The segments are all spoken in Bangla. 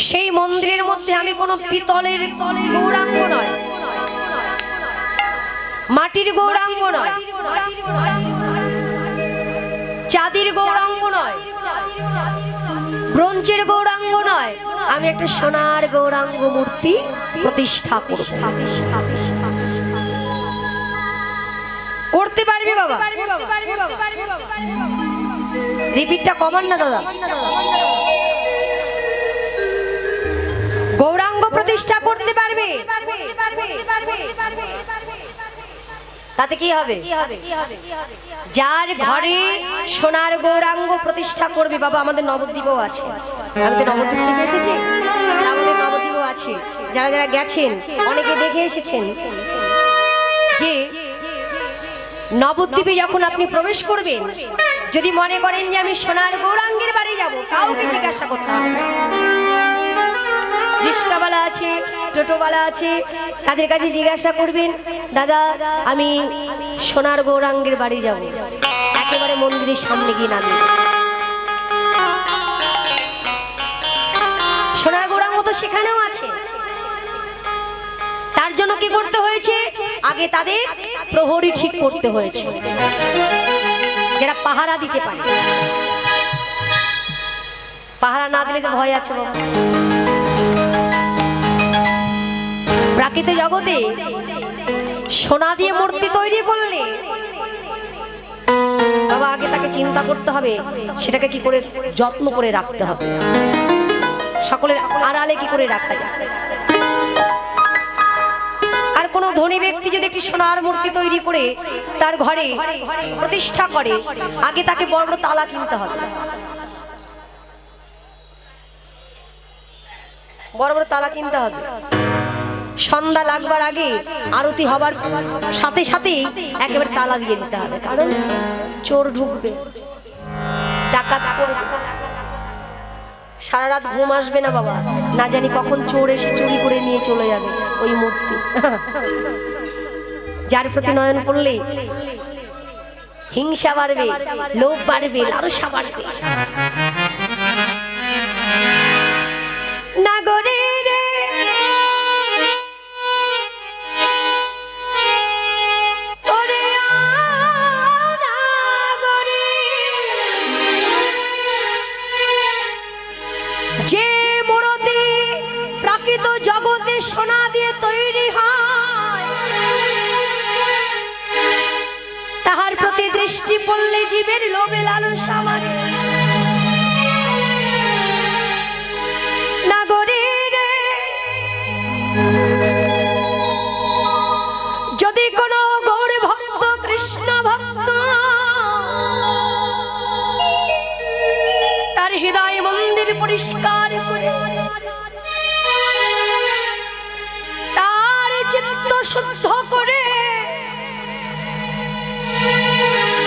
সেই মন্দিরের মধ্যে আমি কোনো পিতলের গৌরাঙ্গ নয়, মাটির গৌরাঙ্গ নয়, চাঁদির গৌরাঙ্গ নয়, ব্রোঞ্জের গৌরাঙ্গ নয়, আমি একটা সোনার গৌরাঙ্গ মূর্তি প্রতিষ্ঠা করব। করতে পারবি বাবা? রিপিটটা কমান না দাদা। গৌরাঙ্গ প্রতিষ্ঠা করতে পারবে? তাতে কি হবে? যার ঘরে সোনার গৌরাঙ্গ প্রতিষ্ঠা করবে বাবা, আমাদের নবদ্বীপও আছে। আমি তো নবদ্বীপ থেকে এসেছি, আমাদের নবদ্বীপও আছে। যারা যারা গেছেন অনেকে দেখে এসেছেন যে নবদ্বীপে যখন আপনি প্রবেশ করবেন, যদি মনে করেন যে আমি সোনার গৌরাঙ্গের বাড়ি যাব, কাউকে জিজ্ঞাসা করতে হবে না। রিস্কাওয়ালা আছে, টোটোওয়ালা আছে, তাদের কাছে জিজ্ঞাসা করবেন, দাদা আমি সোনার গৌরাঙ্গের বাড়ি যাব, একেবারে মন্দিরের সামনে গিয়ে নামবে। সোনার গৌরাঙ্গ তো সেখানেও আছে। তার জন্য কি করতে হয়েছে? আগে তাদের প্রহরী ঠিক করতে হয়েছে, যারা পাহারা দিতে পারে। পাহারা না দিলে তো ভয় আছে বাবা। প্রাকৃতিক জগতে সোনা দিয়ে মূর্তি তৈরি করলে বাবা আগে তাকে চিন্তা করতে হবে, সেটাকে কি করে যত্ন করে রাখতে হবে, সকলের আড়ালে কি করে রাখা যায়। আর কোন ধনী ব্যক্তি যদি একটি সোনার মূর্তি তৈরি করে তার ঘরে প্রতিষ্ঠা করে, আগে তাকে বড় বড় তালা কিনতে হবে, বড় বড় তালা কিনতে হবে। সন্ধ্যা লাগবার আগে, আরতি হবার সাথে সাথে একেবারে তালা দিয়ে দিতে হবে, কারণ চোর ঢুকবে, ডাকাত করবে। সারা রাত ঘুম আসবে না বাবা, না জানি কখন চোর এসে চুরি করে নিয়ে চলে যাবে ওই মূর্তি। যার প্রতি নয়ন করলে হিংসা বাড়বে, লোভ বাড়বে, লালসা বাড়বে। নাগরে রে ওরে নাগরে, যে মূর্তি প্রাকৃত জগতে সোনা দিয়ে তৈরি হয়, তাহার প্রতি দৃষ্টি পড়লে জীবের লোভে লালসা বাড়ে। নাগরে রে, যদি কোনো গৌর ভক্ত, কৃষ্ণ ভক্ত তার হৃদয় মন্দির পরিষ্কার করে, তার চিত্ত শুদ্ধ করে,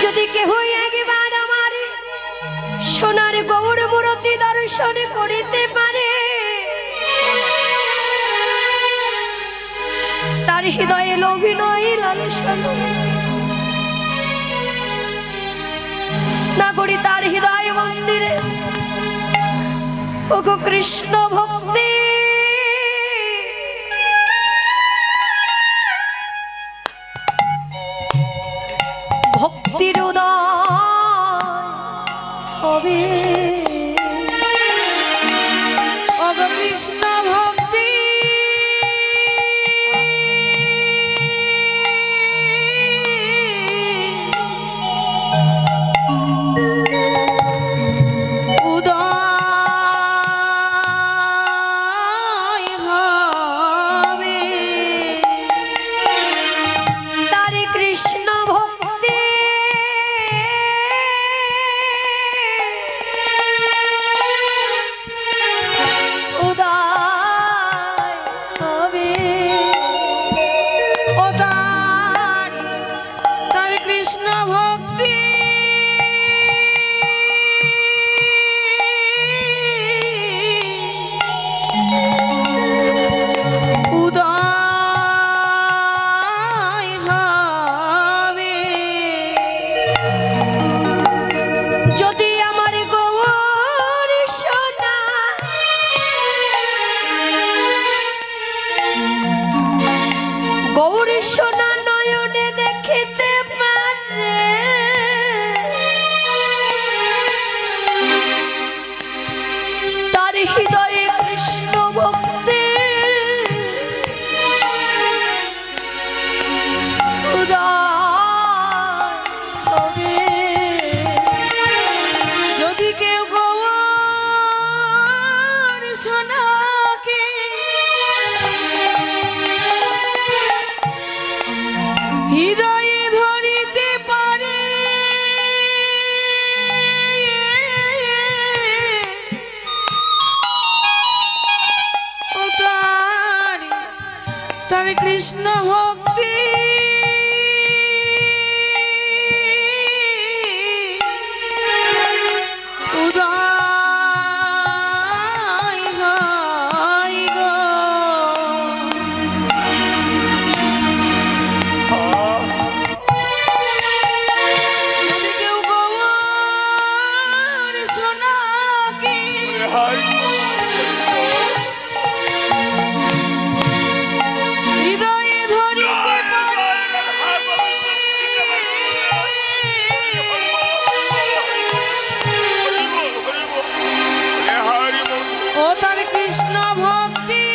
যদি কেহ একবার আমার সোনার গৌর মূর্তি দর্শন করিতে পারে, তার হৃদয়ে লোভী নয়, লালসা নয়। নাগরী তার হৃদয় মন্দিরে ওগো কৃষ্ণ ভক্তি ভক্তির উদয় হবে। ওগো কৃষ্ণ ভক্তি উদয় সোনাকে হৃদয়ে ধরিতে পারে ও তার কৃষ্ণ ভক্তি কৃষ্ণ ভক্তি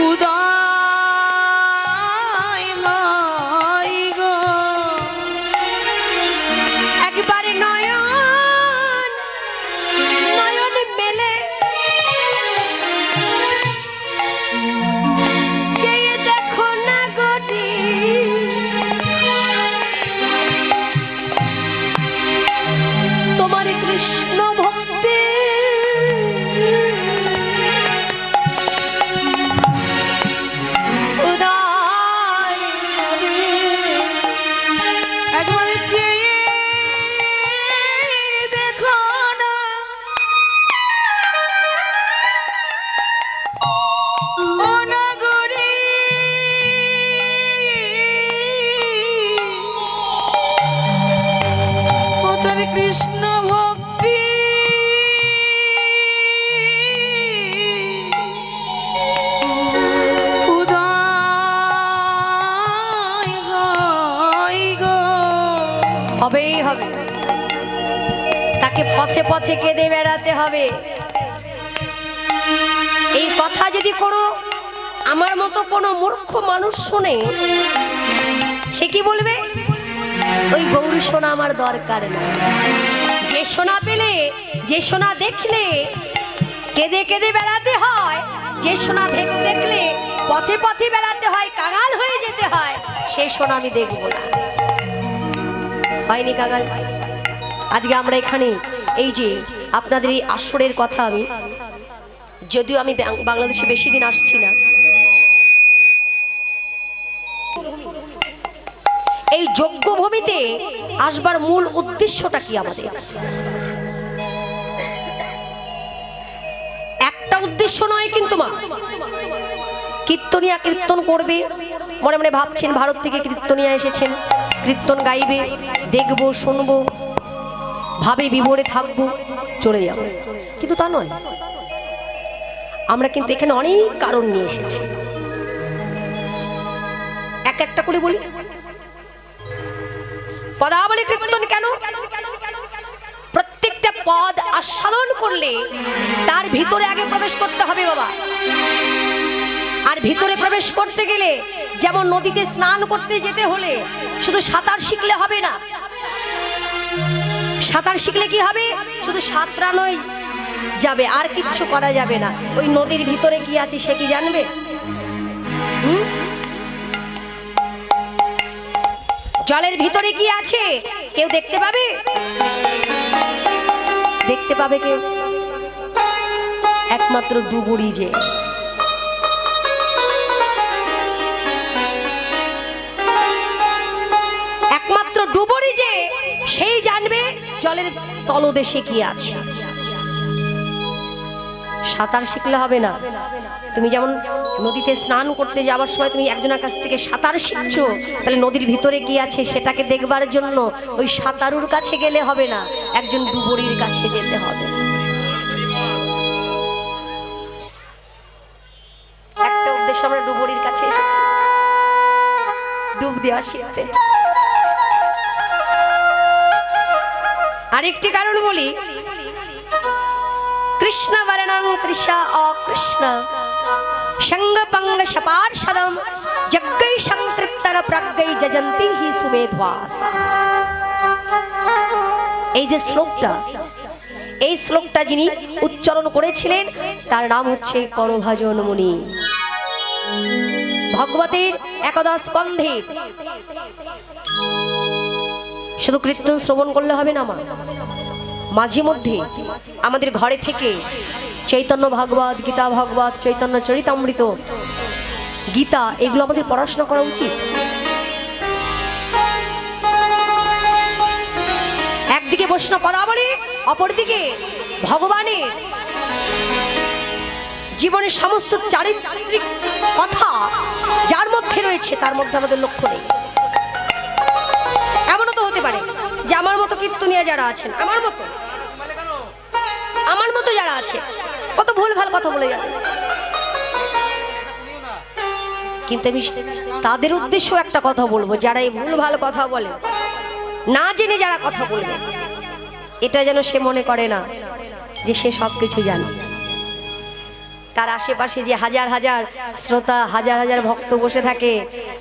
উদয় হয় গো একবারে নয়ন নয়ন মেলে চেয়ে দেখো না গতি তোমার কৃষ্ণ ভক্তি উদয় হবে। একবার চেয়ে দেখো না ও নগরী ও তার কৃষ্ণ ভক্তি উদয় হয় গো হবেই হবে, তাকে পথে পথে কেঁদে বেড়াতে হবে। এই কথা যদি কোনো আমার মতো কোনো মূর্খ মানুষ শোনে, সে কি বলবে? ওই গৌরী সোনা আমার দরকার না। যে সোনা পেলে, যে সোনা দেখলে কেঁদে কেঁদে বেড়াতে হয়, যে সোনা দেখলে পথে পথে বেড়াতে হয়, কাঙাল হয়ে যেতে হয়, সেই সোনা আমি দেখব না। হয়নি কাঙাল? আজকে আমরা এখানে এই যে আপনাদের এই আসরের কথা, আমি যদিও আমি বাংলাদেশে বেশি দিন আসছি না, এই যজ্ঞ ভূমিতে আসবার মূল উদ্দেশ্যটা কি? আমাদের একটা উদ্দেশ্য নয় কিন্তু মা, কীর্তনিয়া কীর্তন করবে, মনে মনে ভাবছেন ভারত থেকে কীর্তনিয়া এসেছেন, কীর্তন গাইবে, দেখবো শুনবো, ভাবে বিভোরে থাকবো, চলে যাব। কিন্তু তা নয়, আমরা কিন্তু এখানে অনেক কারণ নিয়ে এসেছি। এক একটা করে বলি। পদাবলী কীর্তন কেন? প্রত্যেকটা পদ আস্বাদন করলে তার ভিতরে আগে প্রবেশ করতে হবে বাবা। আর ভিতরে প্রবেশ করতে গেলে যেমন নদীতে স্নান করতে যেতে হলে শুধু সাঁতার শিখলে হবে না। সাঁতার শিখলে কি হবে? শুধু সাঁতরানোই যাবে, আর কিচ্ছু করা যাবে না। ওই নদীর ভিতরে কি আছে সে কি জানবে? জলের ভিতরে কি আছে কেউ দেখতে পাবে? দেখতে পাবে কে? একমাত্র ডুবুরি, যে একমাত্র ডুবুরি, যে সেই জানবে জলের তলদেশে কি আছে। সাঁতার শিখলে হবে না। তুমি যেমন নদীতে স্নান করতে যাওয়ার সময় তুমি একজনের কাছ থেকে সাঁতার শিখছো, তাহলে নদীর ভিতরে কি আছে সেটাকে দেখবার জন্য ওই সাঁতারুর কাছে গেলে হবে না, একজন ডুবুরির কাছে যেতে হবে। একটা উদ্দেশ্য, আমরা ডুবুরির কাছে এসেছি ডুব দেওয়া শিখতে। আরেকটি কারণ বলি, কৃষ্ণ বর্ণং তৃষা অকৃষ্ণ সঙ্গ পঙ্গ শপার্ষদম যজ্ঞৈ সংতৃপ্তর প্রজ্ঞৈ যজন্তি হি সুমেধ্বাস। এই যে শ্লোকটা, এই শ্লোকটা যিনি উচ্চারণ করেছিলেন তার নাম হচ্ছে করভাজন মুনি। ভগবতের একাদশ স্কন্ধে শুধু কীর্তন শ্রবণ করলে হবে না মা, মাঝে মধ্যে আমাদের ঘরে থেকে চৈতন্য ভাগবত, গীতা ভাগবত, চৈতন্য চরিতামৃত, গীতা এগুলো আমাদের পড়াশোনা করা উচিত। একদিকে বৈষ্ণব পদাবলী, অপরদিকে ভগবানের জীবনের সমস্ত চারিত্রিক কথা যার মধ্যে রয়েছে তার মধ্যে আমাদের লক্ষ্য নেই। এমনও তো হতে পারে যে আমার মতো কীর্তনিয়া যারা আছেন, আমার মতো যারা আছে কত ভুল ভাল কথা বলে যাবে, কিন্তু আমি তাদের উদ্দেশ্য একটা কথা বলবো, যারা এই ভুল ভাল কথা বলে, না জেনে যারা কথা বলবে, এটা যেন সে মনে করে না যে সে সবকিছু জানে। তার আশেপাশে যে হাজার হাজার শ্রোতা, হাজার হাজার ভক্ত বসে থাকে,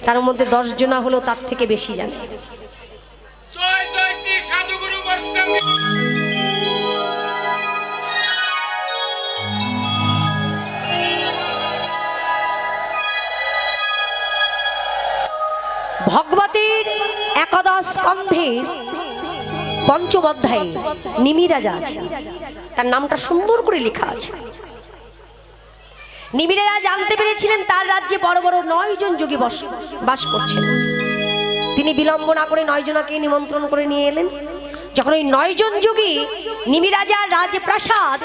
তার মধ্যে 10 জনা হলো তার থেকে বেশি জানে। ভগবতের একাদশ স্কন্ধের পঞ্চম অধ্যায়ে নিমি রাজা আছে, তার নামটা সুন্দর করে লেখা আছে। নিমি রাজা জানতে পেরেছিলেন তার রাজ্যে বড় বড় 9 জন যোগী বাস করছেন। তিনি বিলম্ব না করে 9 জনাকে নিমন্ত্রণ করে নিয়ে এলেন। যখন ওই 9 জন যোগী নিমি রাজার রাজপ্রাসাদ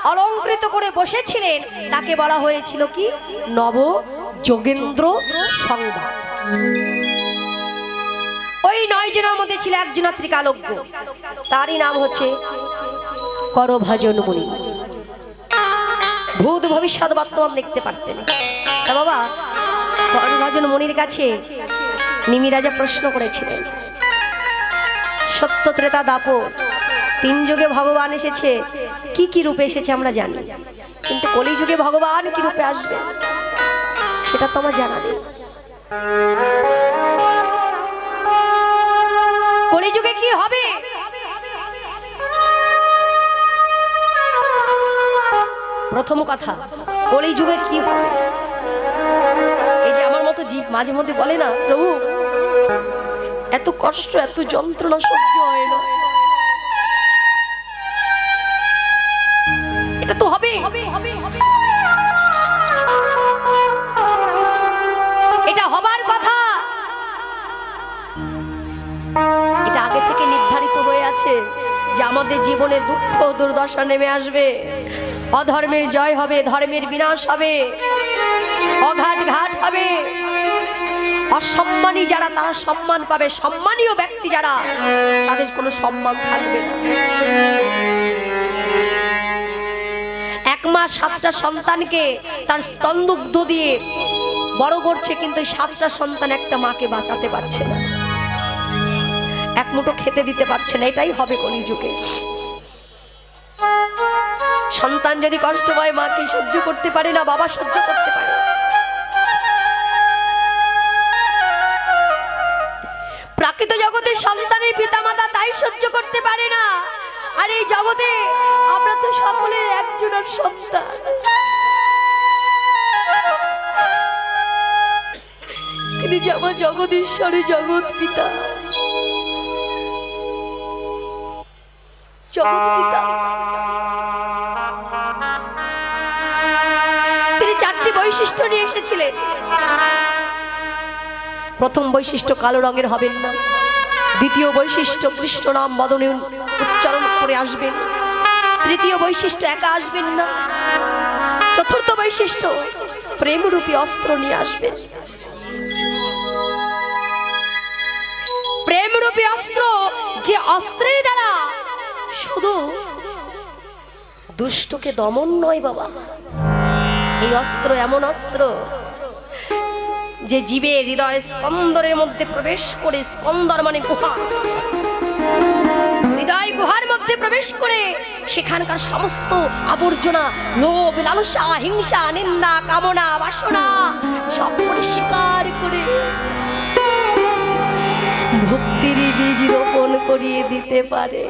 অলঙ্কৃত করে বসেছিলেন, তাকে বলা হয়েছিল কি নব যোগেন্দ্র সংবাদ। ওই 9 জনের মধ্যে ছিল একজন ত্রিকালজ্ঞ, তারই নাম হচ্ছে করভাজন মুনি। ভূত ভবিষ্যৎ বর্তমান দেখতে পারতেন। তা বাবা, করভাজন মুনির কাছে নিমি রাজা প্রশ্ন করেছিলেন, সত্য ত্রেতা দাপর 3 যুগে ভগবান এসেছে, কি কি রূপে এসেছে আমরা জানি, কিন্তু কলিযুগে ভগবান কি রূপে আসবে সেটা তো আমার জানা নেই। কলিযুগে কি হবে? প্রথম কথা, কলিযুগে কি হবে? এই যে আমার মতো জীব মাঝে মধ্যে বলে না, প্রভু এত কষ্ট, এত যন্ত্রণা সহ্য হয় না, এটা তো হবে। এটা হবার কথা, এটা আগে থেকে নির্ধারিত হয়ে আছে যে আমাদের জীবনে দুঃখ দুর্দশা নেমে আসবে, অধর্মের জয় হবে, ধর্মের বিনাশ হবে, অঘাট ঘাট হবে, অসম্মানী যারা তারা সম্মান পাবে, সম্মানীয় ব্যক্তি যারা তাদের কোনো সম্মান থাকবে না। 1 মাস 7টা সন্তানকে তার স্তনদুগ্ধ দিয়ে বড় করছে, কিন্তু 7টা সন্তান একটা মাকে বাঁচাতে পারছে না, এক মুঠো খেতে দিতে পারছে না। এটাই হবে কলিযুগে। সন্তান যদি কষ্ট পায়, মাকে সহ্য করতে পারে না, বাবা সহ্য করতে পারে। প্রাকৃত জগতে সন্তানের পিতামাতা তাই সহ্য করতে পারে না, আর এই জগতে আমরা তো সকলের একজনের সন্তান। তিনি যে আমার জগদীশ্বরী, জগৎ পিতা, জগৎ পিতা। তিনি 4টি বৈশিষ্ট্য নিয়ে এসেছিলেন। প্রথম বৈশিষ্ট্য কালো রঙের হবেন না, দ্বিতীয় বৈশিষ্ট্য কৃষ্ণ নাম বদনে উচ্চারণ করে আসবেন, তৃতীয় বৈশিষ্ট্য একা আসবেন না, চতুর্থ বৈশিষ্ট্য প্রেমরূপী অস্ত্র নিয়ে আসবেন। প্রেমরূপী অস্ত্র, যে অস্ত্রের দ্বারা শুধু দুষ্টকে দমন নয় বাবা, এই অস্ত্র এমন অস্ত্র যে জীবের হৃদয় স্কন্দরের মধ্যে প্রবেশ করে, স্কন্দর মানে গুহা, হৃদয় গুহার মধ্যে প্রবেশ করে সেখানকার সমস্ত আবর্জনা, লোভ, লালসা, হিংসা, নিন্দা, কামনা, বাসনা সব পরিষ্কার করে ভক্তির বীজ রোপণ করে করিয়ে দিতে পারে।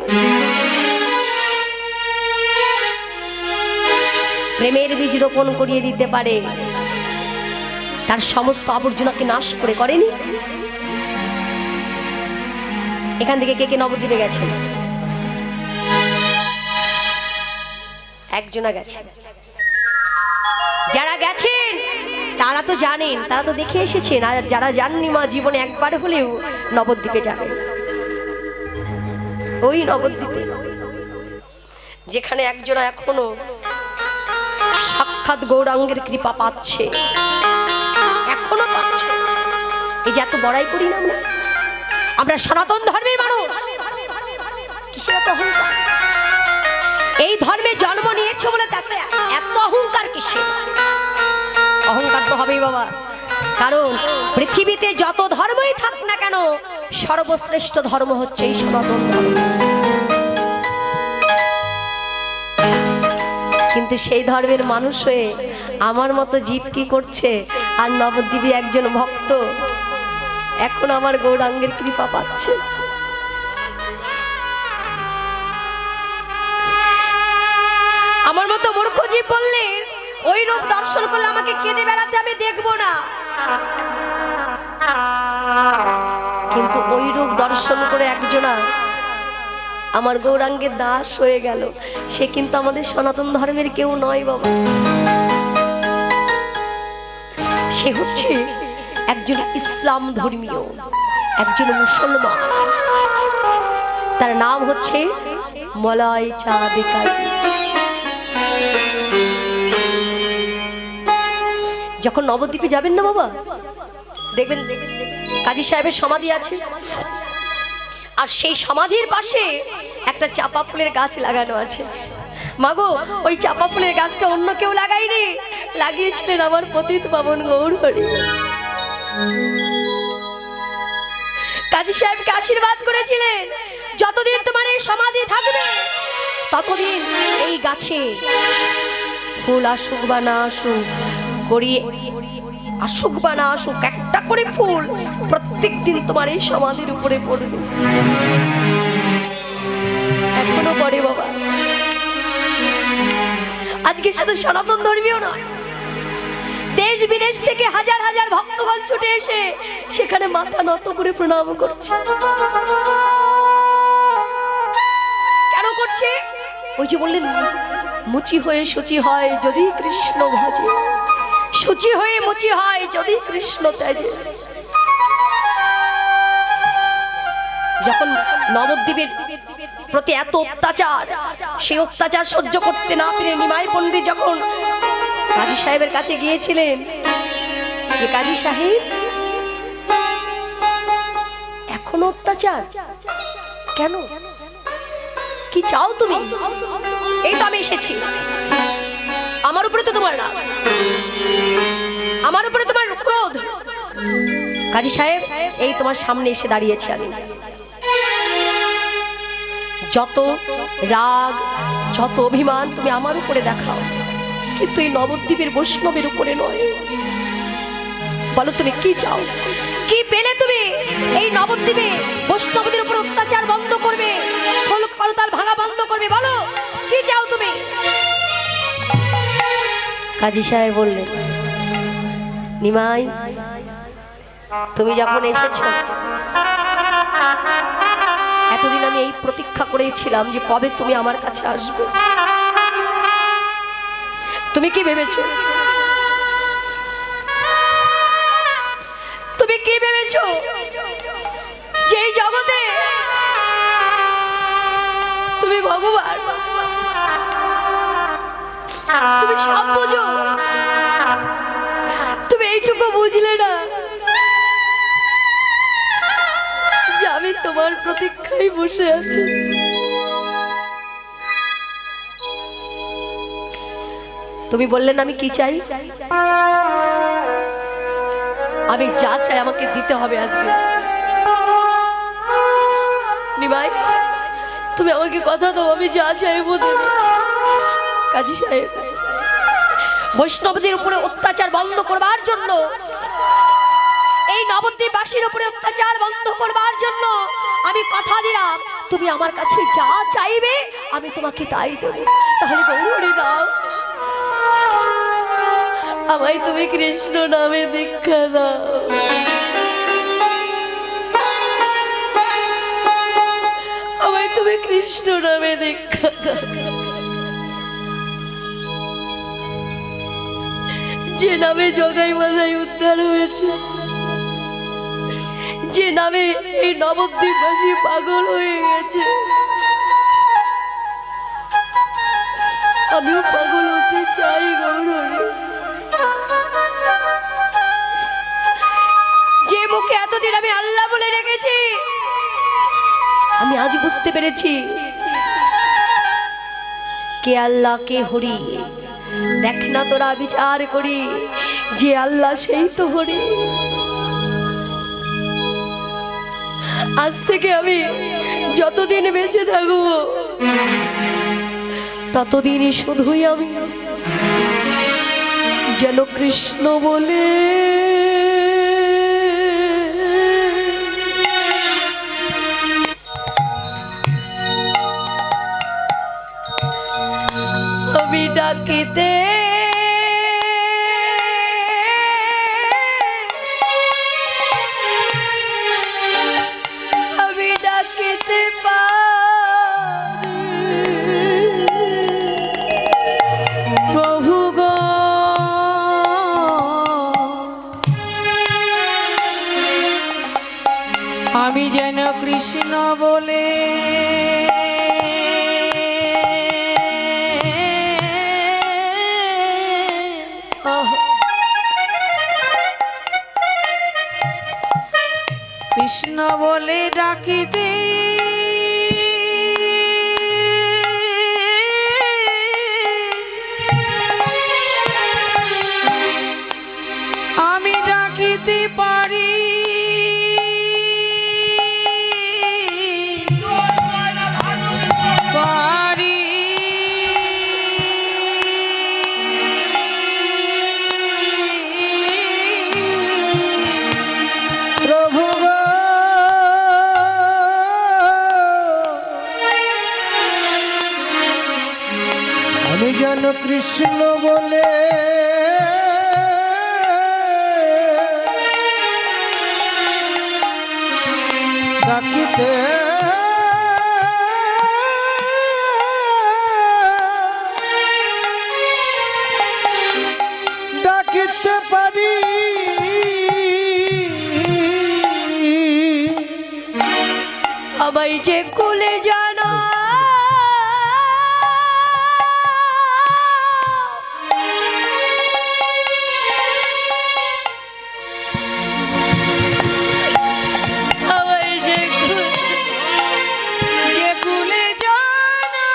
প্রেমের বীজ রোপণ করিয়ে দিতে পারে, তার সমস্ত আবর্জনাকে নাশ করে করেনি। এখান থেকে কে কে নবদ্বীপে গেছেন? একজনা গেছে। যারা গেছেন তারা তো জানেন, তারা তো দেখে এসেছেন। আর যারা জাননি মা, জীবনে একবার হলেও নবদ্বীপে যাবেন। ওই নবদ্বীপে যেখানে একজনা এখনো সাক্ষাৎ গৌরাঙ্গের কৃপা পাচ্ছে, এখনো পাচ্ছে। এই যে এত বড়াই করি না আমরা সনাতন ধর্মের মানুষ, কিসের এত অহংকার? এই ধর্মে জন্ম নিয়েছে বলে তাতে এত অহংকার কিসের? অহংকার তো হবেই বাবা, কারণ পৃথিবীতে যত ধর্মই থাক না কেন, সর্বশ্রেষ্ঠ ধর্ম হচ্ছে এই সনাতন ধর্ম। কিন্তু সেই ধর্মের মানুষ হয়ে আমার মতো জীব কি করছে? আর নবদ্বীপে একজন ভক্ত এখন আমার গৌরাঙ্গের কৃপা পাচ্ছে। আমার মতো মূর্খ জীব বললে ওই রূপ দর্শন করলে আমাকে কেঁদে বেড়াতে আমি দেখবো না, কিন্তু ওই রূপ দর্শন করে একজনা আমার গৌরাঙ্গের দাস হয়ে গেল। সে কিন্তু আমাদের সনাতন ধর্মের কেউ নয় বাবা, সে হচ্ছে একজন ইসলাম ধর্মীয়, একজন মুসলমান। তার নাম হচ্ছে মলয় চাঁদ কাজী। যখন নবদ্বীপে যাবেন না বাবা, দেখবেন কাজী সাহেবের সমাধি আছে, আর সেই সমাধির পাশে একটা চাপা ফুলের গাছ লাগানো আছে। মাগো, ওই চাপা ফুলের গাছটা অন্য কেউ লাগায়নি, লাগিয়েছিলেন আমার পতিত পাবন গৌর হরি। কাজী সাহেবকে আশীর্বাদ করেছিলেন, যতদিন তোমার এই সমাধি থাকবে ততদিন এই গাছে ফুল আসুক বা না আসুক, গড়িয়ে আসুক বা না আসুক, একটা করে ফুল প্রত্যেক দিন তোমার এই সমাধির উপরে পড়বে। এখনো পড়ে বাবা। আজকে শুধু সনাতন ধর্মীয় নয়, দেশ বিদেশ থেকে হাজার হাজার ভক্তগণ ছুটে এসে সেখানে মাথা নত করে প্রণাম করছে। কেন করছে? ওই যে বললেন, মুচি হয়ে শুচি হয় যদি কৃষ্ণ ভজে, শুচি হয়ে মুচি হয় যদি কৃষ্ণ ত্যাজে। যখন নবদ্বীপের প্রতি এত অত্যাচার, সেই অত্যাচার সহ্য করতে না পেরে নিমাই পণ্ডিত যখন কাজী সাহেবের কাছে গিয়েছিলেন, যে কাজী সাহেব এখনো অত্যাচার কেন? কি চাও তুমি? এই তো আমি এসেছি, আমার উপরে তো তোমার রাগ, আমার উপরে তোমার ক্রোধ। কাজী সাহেব, এই তোমার সামনে এসে দাঁড়িয়েছি আমি। যত রাগ, যত অভিমান তুমি আমার উপরে দেখাও, কিন্তু এই নবদ্বীপের বৈষ্ণবের উপরে নয়। বলো তুমি কি চাও? কি পেলে তুমি এই নবদ্বীপে বৈষ্ণবদের উপর অত্যাচার বন্ধ করবে, খোলতাল ভাঙা বন্ধ করবে? বলো কি চাও তুমি? কাজী সাহেব বললেন, নিমাই, তুমি যখন এসেছো, এতদিন আমি এই প্রতীক্ষা করেছিলাম যে কবে তুমি আমার কাছে আসবে। তুমি কি ভেবেছো? তুমি কি ভেবেছো যে এই জগতে তুমি ভগবান? তুমি সব বুঝো, তুমি এইটুকু বুঝলে না যে আমি তোমার প্রতীক্ষায় বসে আছি। তুমি বললেন আমি কি চাই? আমি যা চাই আমাকে দিতে হবে আজকে। নিমাই, তুমি আমাকে কথা দাও, আমি যা চাইবো দেব। কাজী সাহেব, বৈষ্ণবদের উপরে অত্যাচার বন্ধ করবার জন্য, এই নবদ্বীপবাসীর উপরে অত্যাচার বন্ধ করবার জন্য আমি কথা দিলাম তুমি আমার কাছে যা চাইবে আমি তোমাকে তাই দেবো। তাহলে গৌরহরি দাও, আমায় তুমি কৃষ্ণ নামে দীক্ষা দাও। আমায় তুমি কৃষ্ণ নামে দীক্ষা দাও। যে নামে জগাই বাজাই উদ্ধার হয়েছে, যে নামে এই নবদ্বীপবাসী পাগল হয়ে গেছে, আমিও পাগল হতে চাই গৌরহরি। যে মুখে এতদিন আমি আল্লাহ বলে রেখেছি, আমি আজ বুঝতে পেরেছি কে আল্লাহ কে হরি। দেখ না তোরা বিচার করি, যে আল্লাহ সেই তো হরি। আজ থেকে আমি যতদিন বেঁচে থাকবো ততদিনই শুধুই আমি যেন কৃষ্ণ বলে আমি ডাকিতে প্রভু গো আমি যেন কৃষ্ণ বলে কৃষ্ণ বলে ডাকিতে আমি ডাকিতে পারি পারি প্রভু গো আমি যেন কৃষ্ণ বলে ডাকিতে ডাকিতে পারি আমায় যে কুলে জানা যে কুলে জানা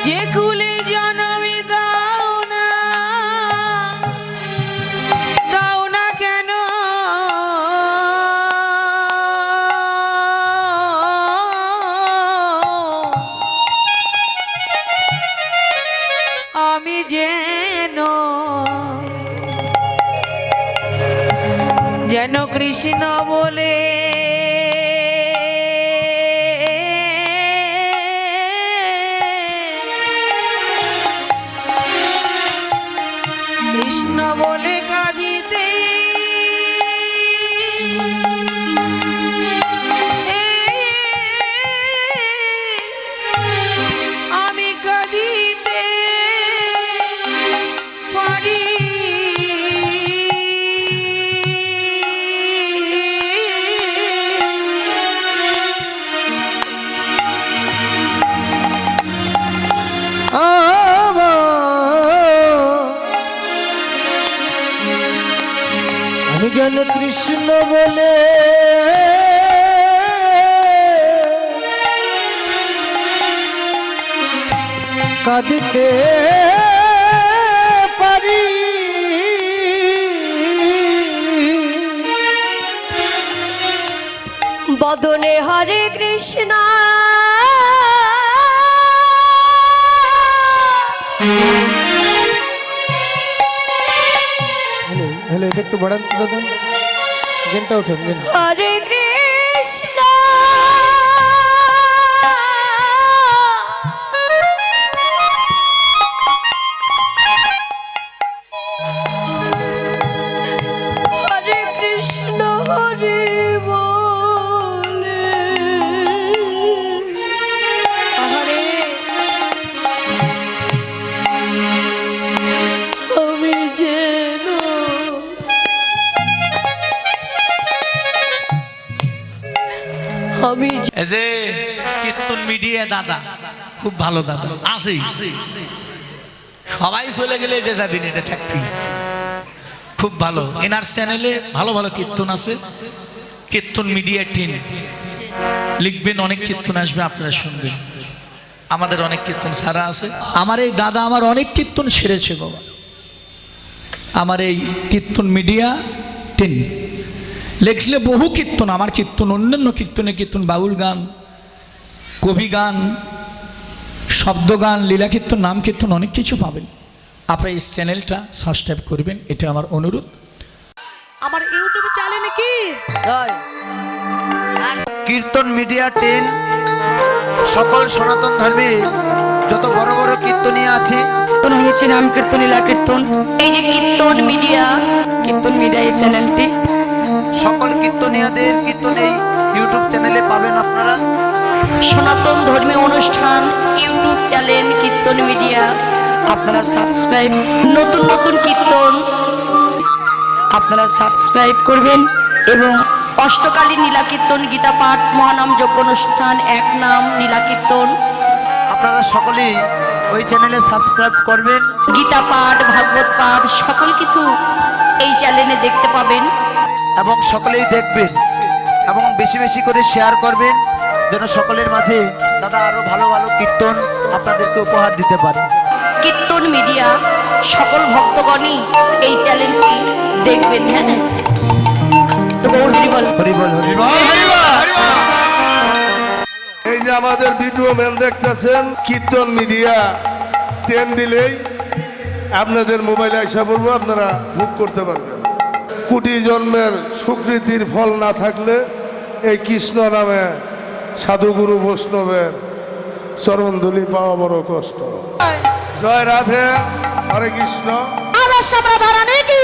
যে কুলে জানাবে দাও না কেন আমি যেন কৃষ্ণ বলে কৃষ্ণ বলে কাঁদিতে আমি কাঁদিতে পারি আমি যেন কৃষ্ণ বলে কাঁদিতে পারি বদনে হরে কৃষ্ণ হলে এটা একটু বাড়ান তো দাদা, গেনটা উঠেন গেন। হরে কৃষ্ণ হরে কৃষ্ণ হরে বলে আহারে আমি যেন আমি এই যে কীর্তন মিডিয়া দাদা খুব ভালো দাদা আছে, সবাই চলে গেলে এটা যাবি না, এটা থাকবি। খুব ভালো, এনার চ্যানেলে ভালো ভালো কীর্তন আছে। কীর্তন মিডিয়া টিম লিখবেন, অনেক কীর্তন আসবে, আপনারা শুনবেন। আমাদের অনেক কীর্তন ছাড়া আছে। আমার এই দাদা আমার অনেক কীর্তন সেরেছে বাবা। আমার এই কীর্তন মিডিয়া টিম লিখলে বহু কীর্তন, আমার কীর্তন, অন্যান্য কীর্তনের কীর্তন, বাউল গান, কবি গান, শব্দ গান, লীলা কীর্তন, নাম কীর্তন, অনেক কিছু পাবেন। আপনারা এই চ্যানেলটা সাবস্ক্রাইব করবেন, এটা আমার অনুরোধ। আমার ইউটিউব চ্যানেলে কি কীর্তন মিডিয়া 10 সকল সনাতন ধর্মে যত বড় বড় কীর্তনীয় আছে কীর্তন হয়েছে নাম কীর্তন লীলা কীর্তন। এই যে কীর্তন মিডিয়া এই চ্যানেলটি সকল কীর্তনীয়দের কীর্তন এই ইউটিউব চ্যানেলে পাবেন আপনারা। সনাতন ধর্মীয় অনুষ্ঠান ইউটিউব চ্যানেল কীর্তন মিডিয়া আপনারা সাবস্ক্রাইব, নতুন নতুন কীর্তন আপনারা সাবস্ক্রাইব করবেন এবং অষ্টকালী নীলা কীর্তন, গীতা পাঠ, মহানাম যজ্ঞ অনুষ্ঠান, এক নাম নীলা কীর্তন, আপনারা সকলেই ওই চ্যানেলে সাবস্ক্রাইব করবেন। গীতা পাঠ, ভাগবত পাঠ সকল কিছু এই চ্যানেলে দেখতে পাবেন। এবং সকলেই দেখবেন এবং বেশি বেশি করে শেয়ার করবেন, যেন সকলের মাঝে দাদা আরো ভালো ভালো কীর্তন আপনাদেরকে উপহার দিতে পারে। কীর্তন মিডিয়া সকল ভক্তগণই এই চ্যানেলটি দেখবেন। হ্যাঁ, তো গৌর হরি বল। হরি বল, হরি বল। এই যে আমাদের ভিডিও ম্যান দেখতেছেন, কীর্তন মিডিয়া 10 দিলেই আপনাদের মোবাইলে আসা বলবো, আপনারা বুক করতে পারবেন। কোটি জন্মের সুকৃতির ফল না থাকলে এই কৃষ্ণ নামে সাধুগুরু বৈষ্ণবের চরণধুলি পাওয়া বড় কষ্ট। জয় রাধে, হরে কৃষ্ণ। আবার সামনে ধারা নেই কি